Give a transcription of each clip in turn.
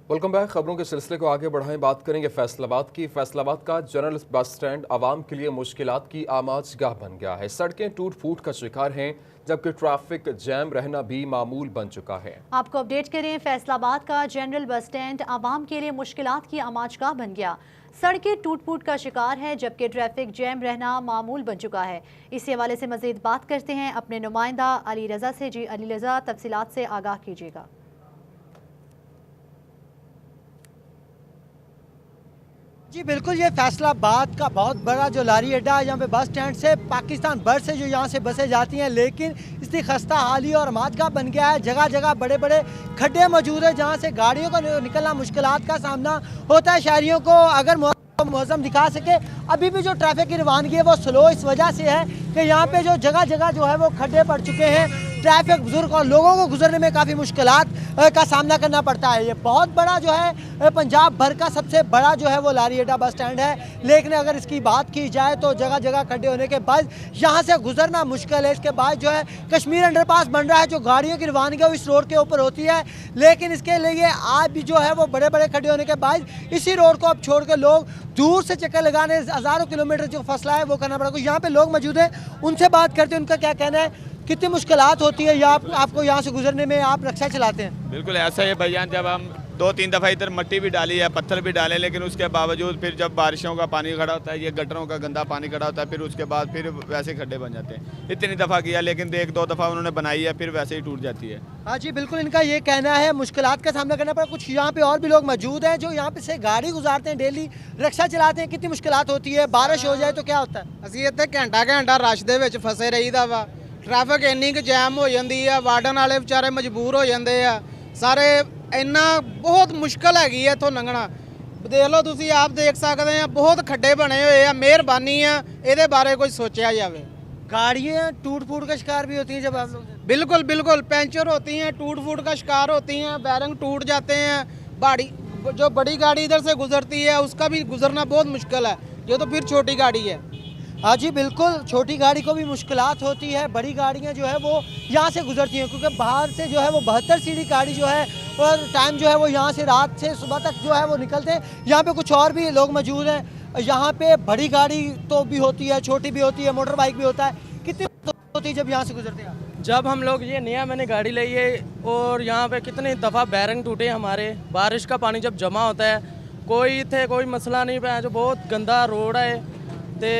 Welcome back. खबरों के सिलसिले को आगे बढ़ाएं, बात करेंगे फैसलाबाद की। फैसलाबाद का जनरल बस स्टैंड आवाम के लिए मुश्किलात की आमाजगाह बन गया है। सड़कें टूट फूट का शिकार हैं, जबकि ट्रैफिक जैम रहना भी मामूल बन चुका है। आपको अपडेट करें, फैसलाबाद का जनरल बस स्टैंड आवाम के लिए मुश्किलात की आमाजगाह बन गया। सड़कें टूट फूट का शिकार है, जबकि ट्रैफिक जैम रहना मामूल बन चुका है। इसी हवाले से मजीद बात करते हैं अपने नुमाइंदा अली रजा से। जी अली रजा, तफसीलात से आगाह कीजिएगा। जी बिल्कुल, ये फैसलाबाद का बहुत बड़ा जो लारी अड्डा है, यहाँ पे बस स्टैंड से पाकिस्तान भर से जो यहाँ से बसें जाती हैं, लेकिन इसकी खस्ता हाली और आमाजगाह बन गया है। जगह जगह बड़े बड़े खड्डे मौजूद हैं, जहाँ से गाड़ियों को निकलना मुश्किलात का सामना होता है। शहरियों को अगर मौसम दिखा सके, अभी भी जो ट्रैफिक की रवानगी है वो स्लो इस वजह से है कि यहाँ पे जो जगह जगह जो है वो खड्डे पड़ चुके हैं। ट्रैफिक बुजुर्ग और लोगों को गुजरने में काफ़ी मुश्किलात का सामना करना पड़ता है। ये बहुत बड़ा जो है पंजाब भर का सबसे बड़ा जो है वो लारी अड्डा बस स्टैंड है, लेकिन अगर इसकी बात की जाए तो जगह जगह खड्डे होने के बाद यहाँ से गुजरना मुश्किल है। इसके बाद जो है कश्मीर अंडरपास बन रहा है, जो गाड़ियों की रवानगी है वो इस रोड के ऊपर होती है, लेकिन इसके लिए आज भी जो है वो बड़े बड़े खड्डे होने के बाद इसी रोड को अब छोड़ के लोग दूर से चक्कर लगाने हज़ारों किलोमीटर जो फसला है वो करना पड़ा। कुछ यहाँ पे लोग मौजूद हैं, उनसे बात करते हैं, उनका क्या कहना है, कितनी मुश्किलात होती है या आपको यहाँ से गुजरने में। आप रिक्शा चलाते हैं? बिल्कुल ऐसा ही है भैया, जब हम 2-3 दफ़ा इधर मिट्टी भी डाली है, पत्थर भी डाले, लेकिन उसके बावजूद फिर जब बारिशों का पानी खड़ा होता है, ये गटरों का गंदा पानी खड़ा होता है, फिर उसके बाद फिर वैसे खड्डे बन जाते हैं। इतनी दफ़ा किया, लेकिन 1-2 दफ़ा उन्होंने बनाई है, फिर वैसे ही टूट जाती है। हाँ जी बिल्कुल, इनका ये कहना है मुश्किलात का सामना करना पड़ा। कुछ यहाँ पे और भी लोग मौजूद हैं जो यहाँ पे से गाड़ी गुजारते हैं, डेली रिक्शा चलाते हैं। कितनी मुश्किलात होती है, बारिश हो जाए तो क्या होता है? ਅਸੀਂ ਇੱਥੇ ਘੰਟਾ ਰਸ਼ ਦੇ ਵਿੱਚ ਫਸੇ ਰਹੀਦਾ ਵਾ। ਟ੍ਰੈਫਿਕ ਇੰਨੀ ਕੁ ਜੈਮ ਹੋ ਜਾਂਦੀ ਆ, ਵਾਰਡਨ ਵਾਲੇ ਵਿਚਾਰੇ ਮਜਬੂਰ ਹੋ ਜਾਂਦੇ ਆ ਸਾਰੇ। ਇੰਨਾ ਬਹੁਤ ਮੁਸ਼ਕਲ ਹੈਗੀ ਆ ਇੱਥੋਂ ਲੰਘਣਾ। ਦੇਖ ਲਓ, ਤੁਸੀਂ ਆਪ ਦੇਖ ਸਕਦੇ ਆ, ਬਹੁਤ ਖੱਡੇ ਬਣੇ ਹੋਏ ਆ। ਮਿਹਰਬਾਨੀ ਆ ਇਹਦੇ ਬਾਰੇ ਕੁਝ ਸੋਚਿਆ ਜਾਵੇ। गाड़ियाँ टूट फूट का शिकार भी होती हैं जब आप लोग? बिल्कुल बिल्कुल, पैंचर होती हैं, टूट फूट का शिकार होती हैं, बैरिंग टूट जाते हैं। जो बड़ी गाड़ी इधर से गुजरती है उसका भी गुजरना बहुत मुश्किल है, ये तो फिर छोटी गाड़ी है। हाँ जी बिल्कुल, छोटी गाड़ी को भी मुश्किलात होती है। बड़ी गाड़ियाँ जो है वो यहाँ से गुजरती हैं, क्योंकि बाहर से जो है वो 72 सीढ़ी गाड़ी जो है और टाइम जो है वो यहाँ से रात से सुबह तक जो है वो निकलते हैं। यहाँ पे कुछ और भी लोग मौजूद हैं। यहाँ पे बड़ी गाड़ी तो भी होती है, छोटी भी होती है, मोटर बाइक भी होता है। कितनी होती है जब यहाँ से गुजरते हैं? जब हम लोग ये नया मैंने गाड़ी ली है और यहाँ पे कितनी दफ़ा बैरिंग टूटे हमारे। बारिश का पानी जब जमा होता है, कोई मसला नहीं पाया। जो बहुत गंदा रोड है तो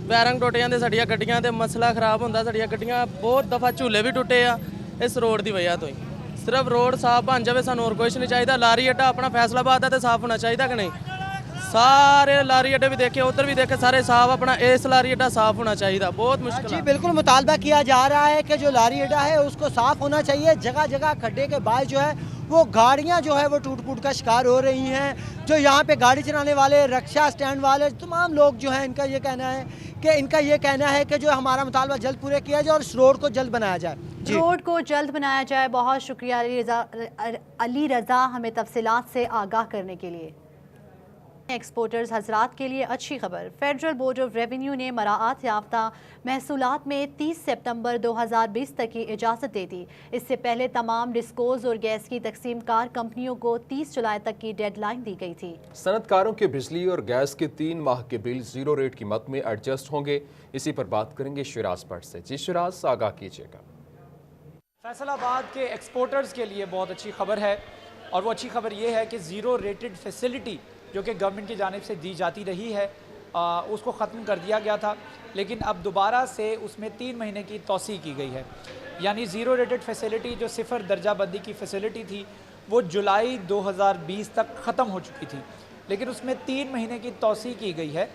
बैरिंग टुट जाते साड़ियाँ गड्डियाँ, तो मसला खराब होता। साड़ियाँ गड्डियाँ बहुत दफ़ा झूले भी टुटे आ इस रोड की वजह तो ही। सिर्फ रोड साफ बन जाए, सानू और कुछ नहीं चाहिए। लारी अड्डा अपना फैसलाबाद है तो साफ होना चाहिए कि नहीं? सारे लारी अड्डे भी देखे, उधर भी देखे, सारे साफ। अपना इस लारी अड्डा साफ होना चाहिए। बहुत मुश्किल जी बिल्कुल, मुतालबा किया जा रहा है कि जो लारी अड्डा है उसको साफ होना चाहिए। जगह जगह खड्डे के बाद जो है वो गाड़ियाँ जो है वो टूट फूट का शिकार हो रही हैं। जो यहाँ पे गाड़ी चलाने वाले, रिक्शा स्टैंड वाले, तमाम लोग जो हैं, इनका ये कहना है कि जो हमारा मुतालबा जल्द पूरा किया जाए और इस रोड को जल्द बनाया जाए। रोड को जल्द बनाया जाए। बहुत शुक्रिया अली रजा हमें तफसीलात से आगाह करने के लिए। एक्सपोर्टर्स हजरात के लिए अच्छी खबर। फेडरल बोर्ड ऑफ रेवेन्यू ने मराआत याफ्ता महसूलात में 30 सितंबर 2020 तक की इजाज़त दे दी। इससे पहले तमाम डिस्कोज और गैस की तकसीम कार कंपनियों को 30 जुलाई तक की डेडलाइन दी गई थी। सनतकारों के बिजली और गैस के 3 माह के बिल 0 रेट कीमत में एडजस्ट होंगे। इसी पर बात करेंगे शिराज पट से। जी शिराज, आगाह कीजिएगा। फैसलाबाद के एक्सपोर्टर्स के लिए बहुत अच्छी खबर है, और वो अच्छी खबर ये है कि ज़ीरो रेटेड फैसिलिटी जो कि गवर्नमेंट की जानिब से दी जाती रही है उसको ख़त्म कर दिया गया था, लेकिन अब दोबारा से उसमें 3 महीने की तौसी की गई है। यानी ज़ीरो रेटेड फैसिलिटी जो 0 दर्जा बंदी की फैसिलिटी थी वो जुलाई 2020 तक ख़त्म हो चुकी थी, लेकिन उसमें 3 महीने की तौसी की गई है।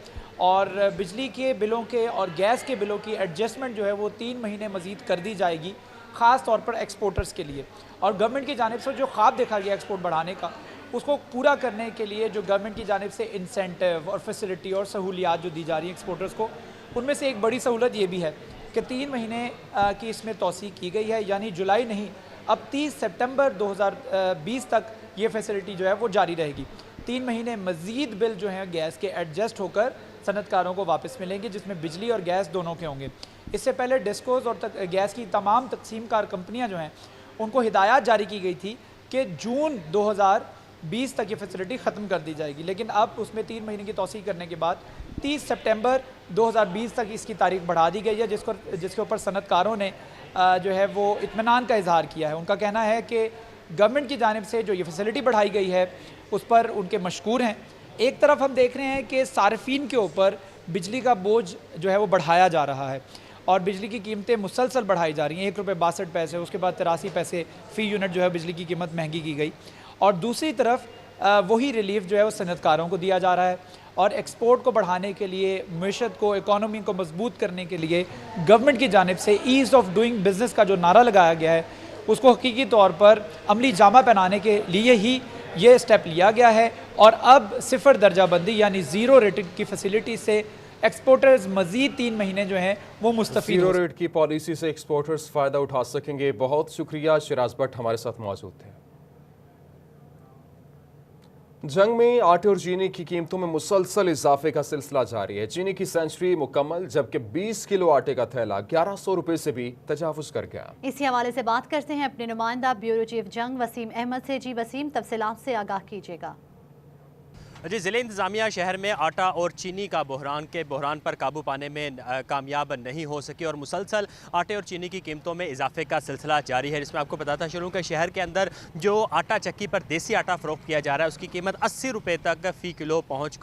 और बिजली के बिलों के और गैस के बिलों की एडजस्टमेंट जो है वो 3 महीने मज़ीद कर दी जाएगी, ख़ास तौर पर एक्सपोर्टर्स के लिए। और गवर्नमेंट की जानिब से जो ख्वाब देखा गया एक्सपोर्ट बढ़ाने का, उसको पूरा करने के लिए जो गवर्नमेंट की जानिब से इंसेंटिव और फैसिलिटी और सहूलियात जो दी जा रही हैं एक्सपोर्टर्स को, उनमें से एक बड़ी सहूलत ये भी है कि 3 महीने की इसमें तौसी की गई है। यानी जुलाई नहीं, अब 30 सितंबर 2020 तक ये फैसिलिटी जो है वो जारी रहेगी। 3 महीने मज़ीद बिल जो हैं गैस के एडजस्ट होकर सनतकारों को वापस मिलेंगे, जिसमें बिजली और गैस दोनों के होंगे। इससे पहले डिस्कोज और गैस की तमाम तकसीम कार कंपनियाँ जो हैं उनको हिदायत जारी की गई थी कि जून 20 तक ये फैसिलिटी ख़त्म कर दी जाएगी, लेकिन अब उसमें 3 महीने की तौसीक़ करने के बाद 30 सितंबर 2020 तक इसकी तारीख बढ़ा दी गई है, जिसके ऊपर सनतकारों ने जो है वो इत्मीनान का इजहार किया है। उनका कहना है कि गवर्नमेंट की जानिब से जो ये फैसिलिटी बढ़ाई गई है उस पर उनके मशकूर हैं। एक तरफ हम देख रहे हैं कि सार्फिन के ऊपर बिजली का बोझ जो है वो बढ़ाया जा रहा है और बिजली की कीमतें मुसलसल बढ़ाई जा रही हैं। 1 रुपये 62 पैसे, उसके बाद 83 पैसे फ़ी यूनिट जो है बिजली की कीमत महंगी की गई। और दूसरी तरफ वही रिलीफ जो है वो सनतकारों को दिया जा रहा है और एक्सपोर्ट को बढ़ाने के लिए, मईशत को, इकॉनमी को मजबूत करने के लिए गवर्नमेंट की जानिब से ईज़ ऑफ डूइंग बिज़नेस का जो नारा लगाया गया है उसको हकीकी तौर पर अमली जामा पहनाने के लिए ही ये स्टेप लिया गया है। और अब 0 दर्जाबंदी यानी 0 रेटिंग की फैसिलिटी से एक्सपोर्टर्स मजीद 3 महीने जो हैं वो मुस्तफीद 0 रेट की पॉलिसी से एक्सपोर्टर्स फ़ायदा उठा सकेंगे। बहुत शुक्रिया, शिराज भट्ट हमारे साथ मौजूद थे। जंग में आटे और चीनी की कीमतों में मुसलसल इजाफे का सिलसिला जारी है। चीनी की सेंचुरी मुकम्मल, जबकि 20 किलो आटे का थैला 1100 रुपए से भी तजावुज कर गया। इसी हवाले से बात करते हैं अपने नुमाइंदा ब्यूरो चीफ जंग वसीम अहमद से। जी वसीम, तफसीलात से आगाह कीजिएगा। जी, ज़िले इंतज़ामिया शहर में आटा और चीनी का बहरान पर काबू पाने में कामयाब नहीं हो सकी और मुसलसल आटे और चीनी की कीमतों में इजाफे का सिलसिला जारी है। जिसमें आपको बताता चलूँ कि शहर के अंदर जो आटा चक्की पर देसी आटा फ़रोख्त किया जा रहा है उसकी कीमत 80 रुपये तक फ़ी किलो पहुँच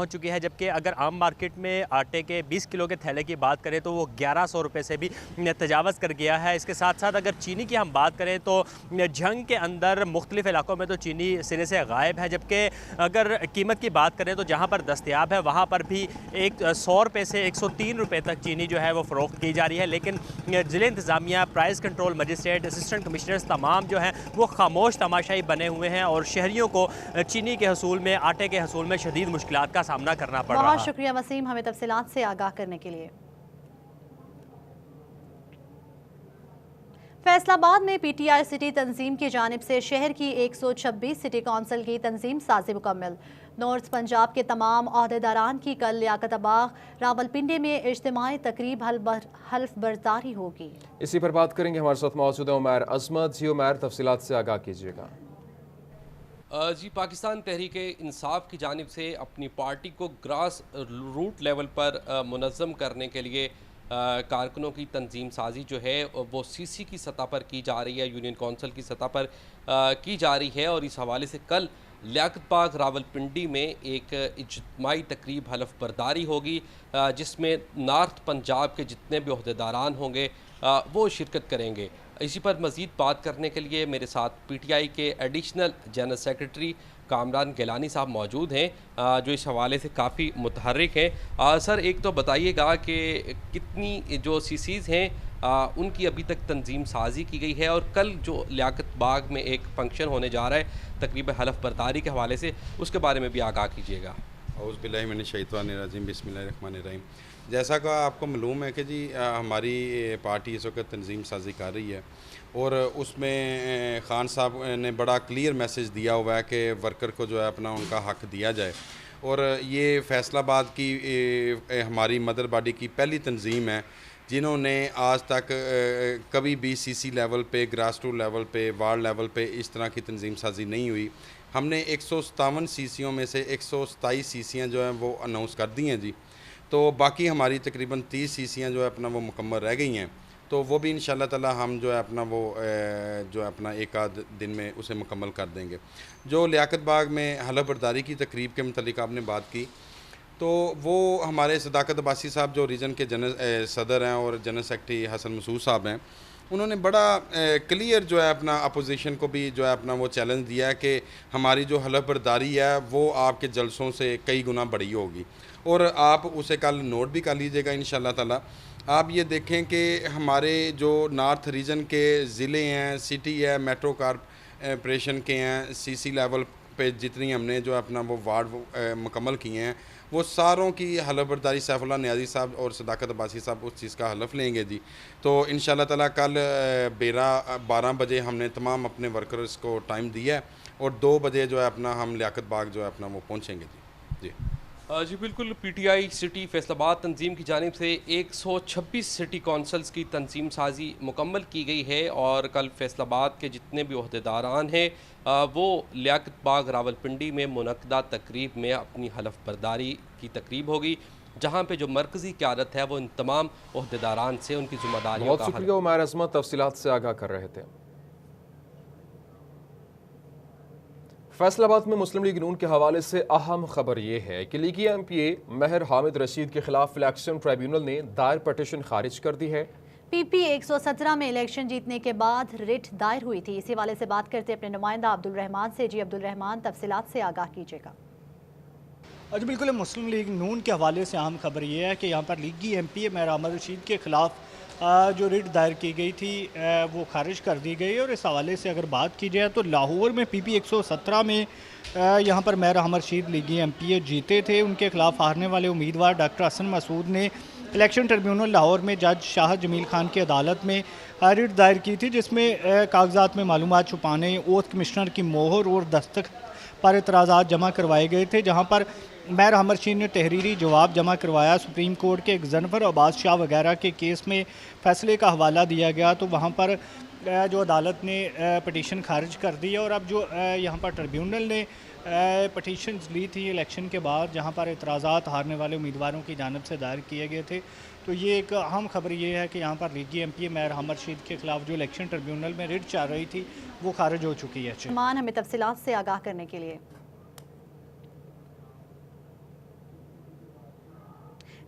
चुकी है। जबकि अगर आम मार्केट में आटे के 20 किलो के थैले की बात करें तो वो 1100 रुपये से भी तजावज़ कर गया है। इसके साथ साथ अगर चीनी की हम बात करें तो जंग के अंदर मुख्तलिफ इलाकों में तो चीनी सिरे से गायब है, जबकि अगर कीमत की बात करें तो जहां पर दस्तयाब है वहां पर भी 100 रुपये से 103 रुपये तक चीनी जो है वो फ़रोख्त की जा रही है। लेकिन ज़िले इंतज़ामिया, price control magistrate, assistant commissioners तमाम जो हैं वो खामोश तमाशाई बने हुए हैं और शहरियों को चीनी के हसूल में, आटे के हसूल में शदीद मुश्किलात का सामना करना पड़ रहा है। बहुत शुक्रिया वसीम, हमें तफसीलात से आगाह करने के लिए। फैसलाबाद में पीटीआई सिटी तंजीम की जानिब से शहर की 126 सिटी कौंसिल की तंजीम साजी मुकम्मल। नॉर्थ पंजाब के तमाम अहदेदारान की कल लियाकतबाग रावलपिंडी में इज्तिमाई तकरीब हल्फ बर्दारी होगी। इसी पर बात करेंगे, हमारे साथ मौजूद है उमैर अजमत। जी उमैर, तफसीलात से आगाह कीजिएगा। जी, पाकिस्तान तहरीक इंसाफ की जानिब से अपनी पार्टी को ग्रास रूट लेवल पर मुनज़्ज़म करने के लिए कारकुनों की तंजीम साजी जो है वो सीसी की सतह पर की जा रही है, यूनियन कौंसिल की सतह पर की जा रही है। और इस हवाले से कल लियाकतबाग रावलपिंडी में एक इज्तिमाई तकरीब हलफ बर्दारी होगी, जिसमें नॉर्थ पंजाब के जितने भी अहदेदारान होंगे वो शिरकत करेंगे। इसी पर मज़ीद बात करने के लिए मेरे साथ पीटीआई के additional general secretary Kamran Gilani साहब मौजूद हैं, जो इस हवाले से काफ़ी मुतहर्रिक हैं। सर, एक तो बताइएगा कि कितनी जो सीसीज़ हैं उनकी अभी तक तंजीम साजी की गई है और कल जो लियाकतबाग में एक फ़ंक्शन होने जा रहा है तकरीबन हलफ बर्दारी के हवाले से, उसके बारे में भी आगाह कीजिएगा। औज़ु बिल्लाहि मिनश शैतानिर बिस्मिल्लाहिर्रहमानिर्रहीम। जैसा कि आपको मालूम है कि जी हमारी पार्टी इस वक्त तंजीम साजी कर रही है और उसमें ख़ान साहब ने बड़ा क्लियर मैसेज दिया हुआ है कि वर्कर को जो है अपना उनका हक़ दिया जाए। और ये फैसलाबाद की हमारी मदर बॉडी की पहली तंजीम है जिन्होंने आज तक कभी भी सीसी लेवल पे, ग्रास रूट लेवल पे, वार्ड लेवल पे इस तरह की तंजीम साजी नहीं हुई। हमने 157 सीसियों में से 127 सीसियाँ जो हैं वो अनाउंस कर दी हैं जी, तो बाकी हमारी तकरीबन 30 सीसियाँ जो है अपना वो मुकम्मल रह गई हैं, तो वो भी इंशाल्लाह ताला हम जो है अपना वो जो है अपना एक आध दिन में उसे मुकम्मल कर देंगे। जो लियाकत बाग में हलफ बर्दारी की तकरीब के मुतालिक आपने बात की, तो वो हमारे सदाकत अब्बासी साहब जो रीजन के जनरल सदर हैं और जनरल सेक्रेटरी हसन मसूद साहब हैं, उन्होंने बड़ा क्लियर जो है अपना अपोजिशन को भी जो है अपना वो चैलेंज दिया है कि हमारी जो हलफ बर्दारी है वो आपके जलसों से कई गुना बड़ी होगी। और आप उसे कल नोट भी कर लीजिएगा इंशाल्लाह ताला। आप ये देखें कि हमारे जो नॉर्थ रीजन के ज़िले हैं, सिटी है, मेट्रो कॉरपोरेशन के हैं, सीसी लेवल पे जितनी हमने जो अपना वो वार्ड मुकम्मल किए हैं, वो सारों की हलफ बर्दारी सैफुल्लाह नियाज़ी साहब और सदाकत अब्बासी साहब उस चीज़ का हलफ लेंगे जी। तो इंशाल्लाह ताला कल 12 बजे हमने तमाम अपने वर्कर्स को टाइम दिया है और 2 बजे जो है अपना हम लियाकत बाग जो है अपना वो पहुँचेंगे जी। जी बिल्कुल, पीटीआई सिटी फैसलाबाद तंजीम की जानिब से 126 सिटी कौंसल्स की तंजीम साजी मुकम्मल की गई है और कल फैसलाबाद के जितने भी ओहदेदारान हैं वो लियाकत बाग रावलपिंडी में मुनक्दा तकरीब में अपनी हलफ बर्दारी की तकरीब होगी, जहाँ पे जो मरकज़ी क़यादत है वो इन तमाम ओहदेदारान से उनकी जिम्मेदारियों बहुत शुक्रिया उमर अजमत तफसीलात से आगाह कर रहे थे। फैसलाबाद में मुस्लिम लीग नून के हवाले से अहम खबर ये है कि लीगी एमपीए महर हामिद रशीद के खिलाफ इलेक्शन ट्राइब्यूनल ने दायर पटिशन खारिज कर दी है। पीपी 117 में इलेक्शन जीतने के बाद रिट दायर हुई थी। इसी हवाले से बात करते अपने नुमाइंदा अब्दुल रहमान से। जी अब्दुल रहमान, तफसीलात से आगाह कीजिएगा। जी बिल्कुल, मुस्लिम लीग नून के हवाले से अहम खबर ये है कि यहाँ पर लीगी एमपीए महर हामिद रशीद के खिलाफ जो रिट दायर की गई थी वो खारिज कर दी गई। और इस हवाले से अगर बात की जाए तो लाहौर में पीपी 117 में यहाँ पर महर हामिद रशीद लीगी एमपीए जीते थे। उनके खिलाफ हारने वाले उम्मीदवार डॉक्टर हसन मसूद ने इलेक्शन ट्रिब्यूनल लाहौर में जज शाह जमील खान की अदालत में रिट दायर की थी, जिसमें कागजात में मालूमात छुपाने, ओथ कमिश्नर की मोहर और दस्तखत पर एतराज़ात जमा करवाए गए थे, जहाँ पर महर हामिद रशीद ने तहरीरी जवाब जमा करवाया। सुप्रीम कोर्ट के गजनफर अब्बास शाह वगैरह के केस में फ़ैसले का हवाला दिया गया, तो वहाँ पर जो अदालत ने पटिशन खारिज कर दी। और अब जो यहाँ पर ट्रिब्यूनल ने पटिशन्स ली थी इलेक्शन के बाद, जहाँ पर एतराज़ात हारने वाले उम्मीदवारों की जानिब से दायर किए गए थे, तो ये एक अहम खबर ये है कि यहाँ पर लीगी एमपीए महर हामिद रशीद के खिलाफ जो इलेक्शन ट्रिब्यूनल में रिट चल रही थी वो खारिज हो चुकी है। मान हमें तफसीलात से आगाह करने के लिए।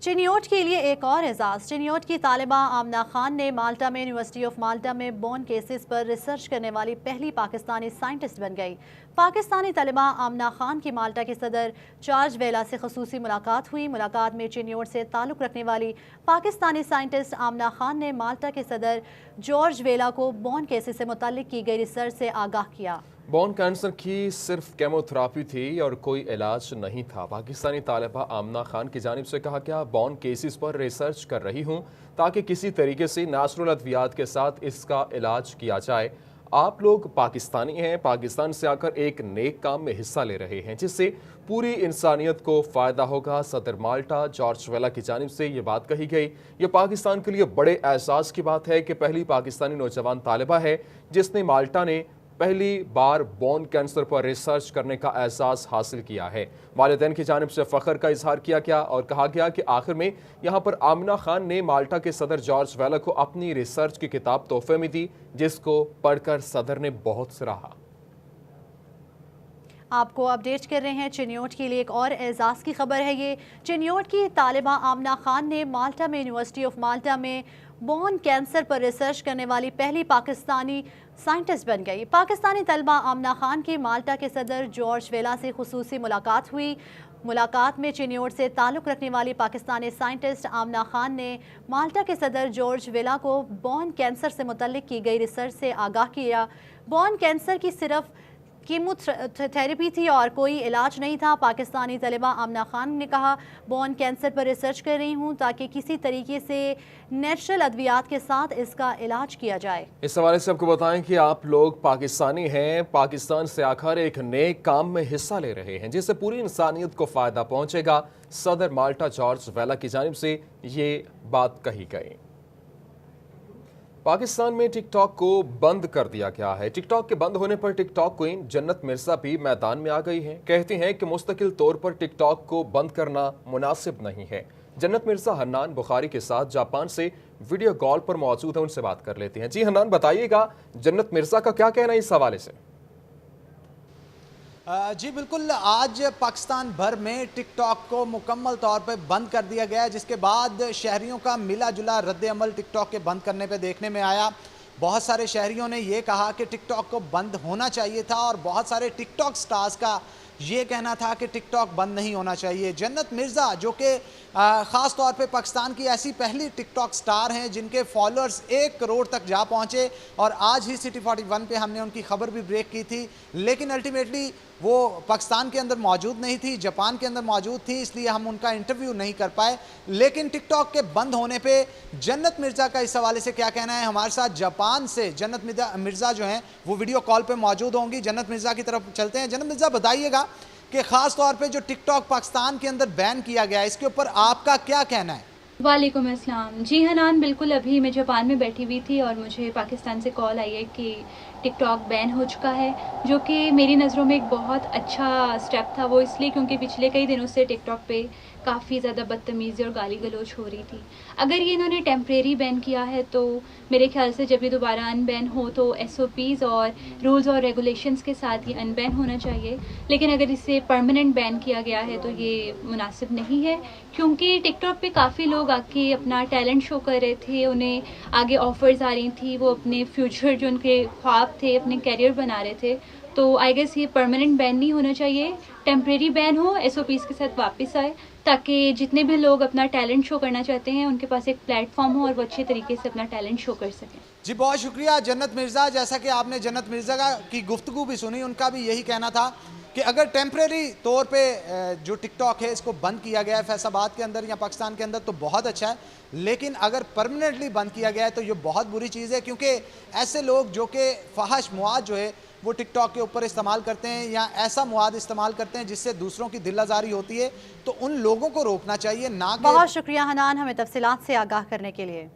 चिन्योट के लिए एक और एजाज़। चिन्योट की तालिबा आमना खान ने माल्टा में यूनिवर्सिटी ऑफ माल्टा में बोन केसेस पर रिसर्च करने वाली पहली पाकिस्तानी साइंटिस्ट बन गई। पाकिस्तानी तालिबा आमना खान की माल्टा के सदर जॉर्ज वेला से खसूसी मुलाकात हुई। मुलाकात में चिन्योट से ताल्लुक़ रखने वाली पाकिस्तानी साइंटिस्ट आमना खान ने माल्टा के सदर जॉर्ज वेला को बोन केसेस से मुताल्लिक़ की गई रिसर्च से आगाह किया। बोन कैंसर की सिर्फ केमोथेरापी थी और कोई इलाज नहीं था। पाकिस्तानी तालिबा आमना खान की जानिब से कहा गया, बोन केसेस पर रिसर्च कर रही हूँ ताकि किसी तरीके से नेचुरल अद्वियात के साथ इसका इलाज किया जाए। आप लोग पाकिस्तानी हैं, पाकिस्तान से आकर एक नेक काम में हिस्सा ले रहे हैं जिससे पूरी इंसानियत को फ़ायदा होगा। सदर माल्टा जॉर्ज वेला की जानिब से ये बात कही गई। ये पाकिस्तान के लिए बड़े एहसास की बात है कि पहली पाकिस्तानी नौजवान तालिबा है जिसने माल्टा ने पहली बार बोन कैंसर पर रिसर्च करने का एहसास हासिल किया है। वालिदैन की जानिब से फ़ख्र का इजहार किया गया और कहा गया कि आखिर में यहाँ पर आमिना खान ने माल्टा के सदर जॉर्ज वेला को अपनी रिसर्च की किताब तोहफे में दी, जिसको पढ़कर सदर ने बहुत सराहा। आपको अपडेट कर रहे हैं चिन्योट के लिए एक और एजाज़ की खबर है। ये चिन्योट की तालिबा आमना खान ने माल्टा में यूनिवर्सिटी ऑफ माल्टा में बोन कैंसर पर रिसर्च करने वाली पहली पाकिस्तानी साइंटिस्ट बन गई। पाकिस्तानी तलबा आमना खान की माल्टा के सदर जॉर्ज वेला से खुसूसी मुलाकात हुई। मुलाकात में चिन्योट से ताल्लुक़ रखने वाली पाकिस्तानी साइंटिस्ट आमना खान ने माल्टा के सदर जॉर्ज वेला को बोन कैंसर से मुतल्लिक़ की गई रिसर्च से आगाह किया। बोन कैंसर की सिर्फ कीमोथेरेपी थी और कोई इलाज नहीं था। पाकिस्तानी तलिबा आमना खान ने कहा, बोन कैंसर पर रिसर्च कर रही हूँ ताकि किसी तरीके से नेचुरल अद्वियात के साथ इसका इलाज किया जाए। इस हवाले से आपको बताएं कि आप लोग पाकिस्तानी हैं, पाकिस्तान से आकर एक नए काम में हिस्सा ले रहे हैं जिससे पूरी इंसानियत को फ़ायदा पहुँचेगा। सदर माल्टा जॉर्ज वेला की जानिब से ये बात कही गई। पाकिस्तान में टिकटॉक को बंद कर दिया गया है। टिकटॉक के बंद होने पर टिकटॉक क्वीन जन्नत मिर्जा भी मैदान में आ गई हैं। कहती हैं कि मुस्तकिल तौर पर टिकटॉक को बंद करना मुनासिब नहीं है। जन्नत मिर्जा हन्नान बुखारी के साथ जापान से वीडियो कॉल पर मौजूद है, उनसे बात कर लेते हैं। जी हन्नान, बताइएगा जन्नत मिर्जा का क्या कहना है इस हवाले से? जी बिल्कुल, आज पाकिस्तान भर में टिकटॉक को मुकम्मल तौर पर बंद कर दिया गया है, जिसके बाद शहरियों का मिला जुला रद्द अमल टिकटॉक के बंद करने पे देखने में आया। बहुत सारे शहरियों ने ये कहा कि टिकटॉक को बंद होना चाहिए था और बहुत सारे टिकटॉक स्टार्स का ये कहना था कि टिकटॉक बंद नहीं होना चाहिए। जन्नत मिर्ज़ा जो कि ख़ास तौर पे पाकिस्तान की ऐसी पहली टिकटॉक स्टार हैं जिनके फॉलोअर्स 1 करोड़ तक जा पहुँचे, और आज ही सिटी 41 पे हमने उनकी खबर भी ब्रेक की थी, लेकिन अल्टीमेटली वो पाकिस्तान के अंदर मौजूद नहीं थी, जापान के अंदर मौजूद थी, इसलिए हम उनका इंटरव्यू नहीं कर पाए। लेकिन टिकटॉक के बंद होने पे जन्नत मिर्ज़ा का इस हवाले से क्या कहना है, हमारे साथ जापान से जन्नत मिर्ज़ा जो हैं वो वीडियो कॉल पे मौजूद होंगी। जन्नत मिर्ज़ा की तरफ चलते हैं। जन्नत मिर्ज़ा, बताइएगा कि ख़ास तौर पे जो टिकटॉक पाकिस्तान के अंदर बैन किया गया है, इसके ऊपर आपका क्या कहना है? वालेकुम अस्सलाम। जी हनान, बिल्कुल अभी मैं जापान में बैठी हुई थी और मुझे पाकिस्तान से कॉल आई है कि टिकटॉक बैन हो चुका है, जो कि मेरी नज़रों में एक बहुत अच्छा स्टेप था। वो इसलिए क्योंकि पिछले कई दिनों से टिकटॉक पे काफ़ी ज़्यादा बदतमीज़ी और गाली गलौज हो रही थी। अगर ये इन्होंने टेम्परेरी बैन किया है तो मेरे ख्याल से जब ये दोबारा अनबैन हो तो SOPs और रूल्स और रेगुलेशंस के साथ ही अनबैन होना चाहिए। लेकिन अगर इसे परमानेंट बैन किया गया है तो ये मुनासिब नहीं है, क्योंकि टिकटॉक पे काफ़ी लोग आके अपना टैलेंट शो कर रहे थे, उन्हें आगे ऑफ़र्स आ रही थी, वो अपने फ्यूचर जो उनके ख्वाब थे, अपने कैरियर बना रहे थे। तो आई गेस ये परमानेंट बैन नहीं होना चाहिए, टेम्परेरी बैन हो, SOPs के साथ वापस आए, ताकि जितने भी लोग अपना टैलेंट शो करना चाहते हैं उनके पास एक प्लेटफॉर्म हो और वो अच्छे तरीके से अपना टैलेंट शो कर सकें। जी बहुत शुक्रिया जन्नत मिर्ज़ा। जैसा कि आपने जन्नत मिर्ज़ा की गुफ्तगू भी सुनी, उनका भी यही कहना था कि अगर टेम्परेरी तौर पे जो टिकटॉक है इसको बंद किया गया है फैसलाबाद के अंदर या पाकिस्तान के अंदर तो बहुत अच्छा है, लेकिन अगर परमानेंटली बंद किया गया है तो ये बहुत बुरी चीज़ है, क्योंकि ऐसे लोग जो कि फहश मवाद जो है वो टिकटॉक के ऊपर इस्तेमाल करते हैं या ऐसा मवाद इस्तेमाल करते हैं जिससे दूसरों की दिल आज़ारी होती है, तो उन लोगों को रोकना चाहिए ना। बहुत शुक्रिया हनान हमें तफसीलात से आगाह करने के लिए।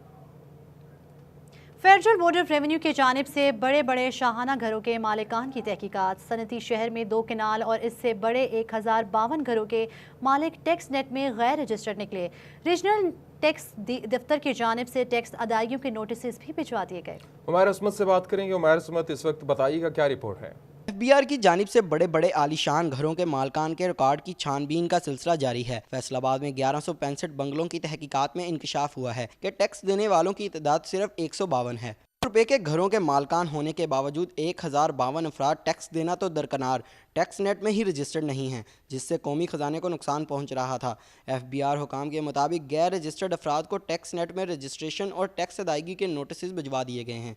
फेडरल बोर्ड ऑफ रेवेन्यू की जानिब से बड़े बड़े शाहाना घरों के मालिकान की तहकीकात। सनती शहर में 2 किनाल और इससे बड़े 1052 घरों के मालिक टैक्स नेट में गैर रजिस्टर्ड निकले। रीजनल टैक्स दफ्तर की जानिब से टैक्स अदायगियों के नोटिस भी भिजवा दिए गए। उमैर असमत से बात करेंगे। उमैर असमत, इस वक्त बताइएगा क्या रिपोर्ट है? FBR की जानिब से बड़े बड़े आलीशान घरों के मालकान के रिकॉर्ड की छानबीन का सिलसिला जारी है। फैसलाबाद में 1165 बंगलों की तहकीकात में इंकशाफ हुआ है कि टैक्स देने वालों की तादाद सिर्फ 152 है। रुपए के घरों के मालकान होने के बावजूद 1052 अफराद टैक्स देना तो दरकनार टैक्स नेट में ही रजिस्टर्ड नहीं हैं, जिससे कौमी खजाने को नुकसान पहुंच रहा था। FBR हुकाम के मुताबिक गैर रजिस्टर्ड अफराद को टैक्स नेट में रजिस्ट्रेशन और टैक्स अदायगी के नोटिस भिजवा दिए गए हैं।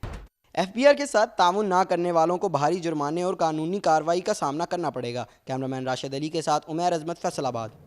FBR के साथ तामुन ना करने वालों को भारी जुर्माने और कानूनी कार्रवाई का सामना करना पड़ेगा। कैमरामैन राशिद अली के साथ उमैर अजमत, फैसलाबाद।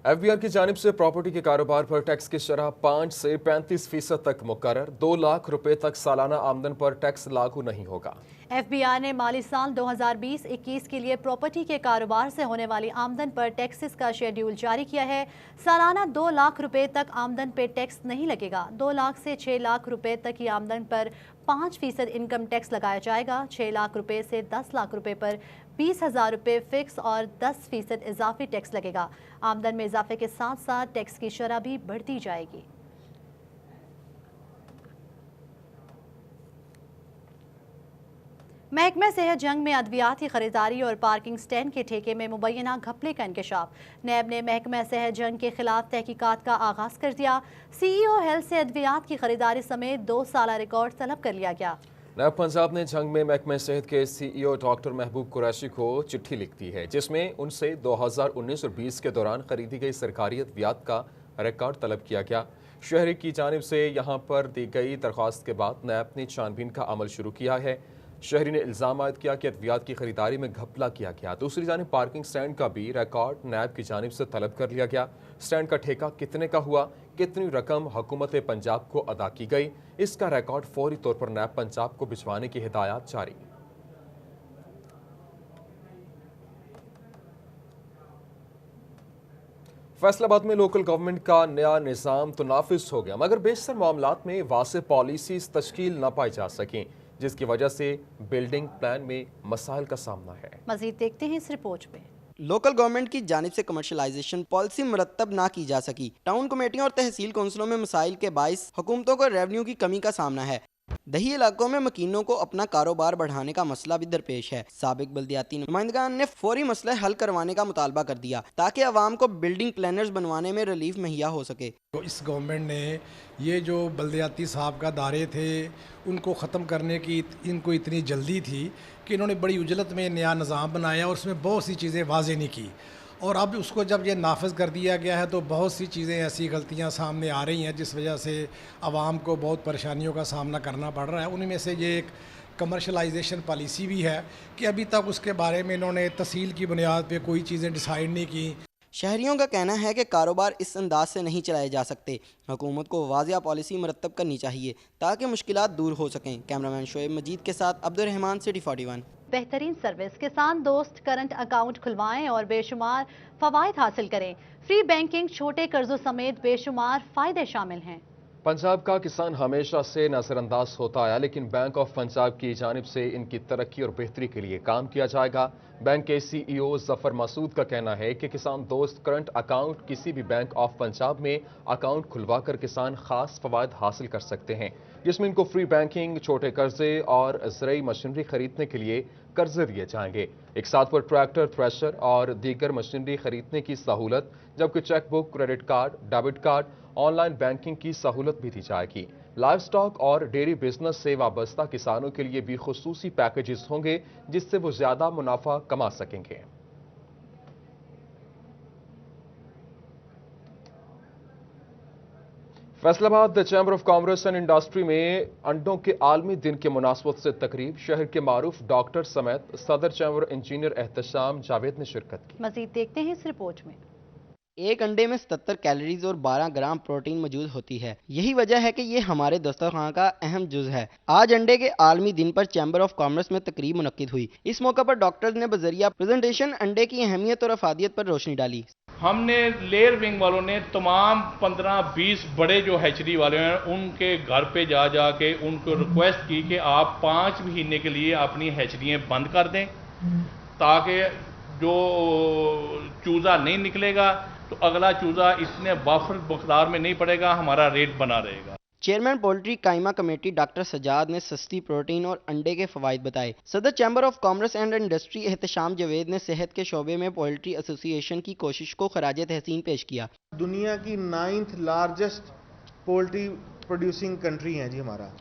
FBR की जानिब से प्रॉपर्टी के कारोबार पर टैक्स की शरह 5 से 35% तक मुकर्रर। 2 लाख रुपए तक सालाना आमदन पर टैक्स लागू नहीं होगा। FBR ने माली साल 2020-21 के लिए प्रॉपर्टी के कारोबार से होने वाली आमदन पर टैक्सेस का शेड्यूल जारी किया है। सालाना 2 लाख रुपए तक आमदन पे टैक्स नहीं लगेगा। 2 लाख से 6 लाख रुपए तक की आमदन पर 5% इनकम टैक्स लगाया जाएगा। 6 लाख रुपए से 10 लाख रुपए पर 20,000 रुपये फिक्स और 10% इजाफी टैक्स लगेगा। आमदन में इजाफे के साथ साथ टैक्स की शरह भी बढ़ती जाएगी। महकमा सेहत जंग में अद्वियात की खरीदारी और पार्किंग स्टैंड के ठेके में मुबैना घपले का इंकशाफ। नैब ने महकमा सेहत जंग के खिलाफ तहकीकात का आगाज़ कर दिया। CEO हेल्थ से अद्वियात की खरीदारी समेत 2 साला रिकॉर्ड तलब कर लिया गया। नैब पंजाब ने जंग में महकमा सेहत के CEO डॉक्टर महबूब कुरैशी को चिट्ठी लिख दी है, जिसमें उनसे 2019 और 20 के दौरान खरीदी गई सरकारी अद्वियात का रिकॉर्ड तलब किया गया। शहरी की जानिब से यहाँ पर दी गई दरख्वास्त के बाद नैब ने छानबीन का अमल शुरू किया है। शहरी ने इल्ज़ाम आयद किया कि अद्वियात की खरीदारी में घपला किया गया। दूसरी जानिब पार्किंग स्टैंड का भी रिकॉर्ड नैब की जानिब से तलब कर लिया गया। स्टैंड का ठेका कितने का हुआ, कितनी रकम हुकूमत पंजाब को अदा की गई, इसका रिकॉर्ड फौरी तौर पर नैब पंजाब को भिजवाने की हिदायत जारी। फैसलाबाद में लोकल गवर्नमेंट का नया निज़ाम तो नाफिज हो गया, मगर बेशतर मामलात में वाज़ेह पॉलिसीज़ तश्कील न पाई जा सकें, जिसकी वजह से बिल्डिंग प्लान में मसाइल का सामना है। मज़ीद देखते हैं इस रिपोर्ट में। लोकल गवर्नमेंट की जानिब से कमर्शलाइजेशन पॉलिसी मुरतब ना की जा सकी। टाउन कमेटियों और तहसील कौंसलों में मसाइल के बाइस हुकूमतों को रेवेन्यू की कमी का सामना है। दही इलाकों में मकीनों को अपना कारोबार बढ़ाने का मसला भी दरपेश है। साबिक बल्दियाती नुमाइंदगान ने फौरी मसले हल करवाने का मुतालबा कर दिया ताकि अवाम को बिल्डिंग प्लानर्स बनवाने में रिलीफ मुहैया हो सके। तो इस गवर्नमेंट ने ये जो बल्दियाती साहब का दायरे थे उनको ख़त्म करने की इनको इतनी जल्दी थी कि इन्होंने बड़ी उजलत में नया निज़ाम बनाया और उसमें बहुत सी चीज़ें वाज़े नहीं की, और अब उसको जब ये नाफिज कर दिया गया है तो बहुत सी चीज़ें ऐसी गलतियां सामने आ रही हैं जिस वजह से आवाम को बहुत परेशानियों का सामना करना पड़ रहा है। उनमें से ये एक कमर्शलाइजेशन पॉलिसी भी है कि अभी तक उसके बारे में इन्होंने तहसील की बुनियाद पे कोई चीज़ें डिसाइड नहीं की। शहरियों का कहना है कि कारोबार इस अंदाज से नहीं चलाए जा सकते। हुकूमत को वाज़िया पॉलिसी मुरतब करनी चाहिए ताकि मुश्किलात दूर हो सकें। कैमरामैन शोएब मजीद के साथ अब्दुल रहमान, सिटी 41। बेहतरीन सर्विस, किसान दोस्त करंट अकाउंट खुलवाएं और बेशुमार फवायद हासिल करें। फ्री बैंकिंग, छोटे कर्जों समेत बेशुमार फायदे शामिल हैं। पंजाब का किसान हमेशा से नजरअंदाज होता आया, लेकिन बैंक ऑफ पंजाब की जानिब से इनकी तरक्की और बेहतरी के लिए काम किया जाएगा। बैंक के CEO जफर मसूद का कहना है कि किसान दोस्त करंट अकाउंट किसी भी बैंक ऑफ पंजाब में अकाउंट खुलवाकर किसान खास फवायद हासिल कर सकते हैं, जिसमें इनको फ्री बैंकिंग, छोटे कर्जे और ज़रूरी मशीनरी खरीदने के लिए कर्जे दिए जाएंगे। एक साथ पर ट्रैक्टर, थ्रेशर और दीगर मशीनरी खरीदने की सहूलत, जबकि chequebook, credit card, debit card, online banking की सहूलत भी दी जाएगी। लाइव स्टॉक और डेयरी बिजनेस से वाबस्ता किसानों के लिए भी खुसूसी पैकेजेस होंगे, जिससे वो ज्यादा मुनाफा कमा सकेंगे। Faisalabad chamber of commerce and industry में अंडों के आलमी दिन के मुनासबत से तकरीब, शहर के मारूफ डॉक्टर समेत सदर चैम्बर इंजीनियर एहतशाम जावेद ने शिरकत की। मजीद देखते हैं इस रिपोर्ट में। एक अंडे में 77 कैलोरीज और 12 ग्राम प्रोटीन मौजूद होती है। यही वजह है कि ये हमारे दस्तरखान का अहम जुज़ है। आज अंडे के आलमी दिन पर चैम्बर ऑफ कॉमर्स में तकरीब मुनक्किद हुई। इस मौके पर डॉक्टर्स ने बजरिया प्रेजेंटेशन अंडे की अहमियत और अफादियत पर रोशनी डाली। हमने लेयर विंग वालों ने तमाम 15-20 बड़े जो हैचरी वाले हैं उनके घर पे जा के उनको रिक्वेस्ट की कि आप 5 महीने के लिए अपनी हैचरियाँ बंद कर दें, ताकि जो चूज़ा नहीं निकलेगा तो अगला चूज़ा इतने वाफर मकदार में नहीं पड़ेगा, हमारा रेट बना रहेगा। चेयरमैन पोल्ट्री कायमा कमेटी डॉक्टर सजाद ने सस्ती प्रोटीन और अंडे के फवाइद बताए। सदर chamber of commerce and industry Ehtesham Javed ने सेहत के शोबे में पोल्ट्री एसोसिएशन की कोशिश को खराज तहसीन पेश किया। दुनिया की 9th largest poultry producing country है जी हमारा।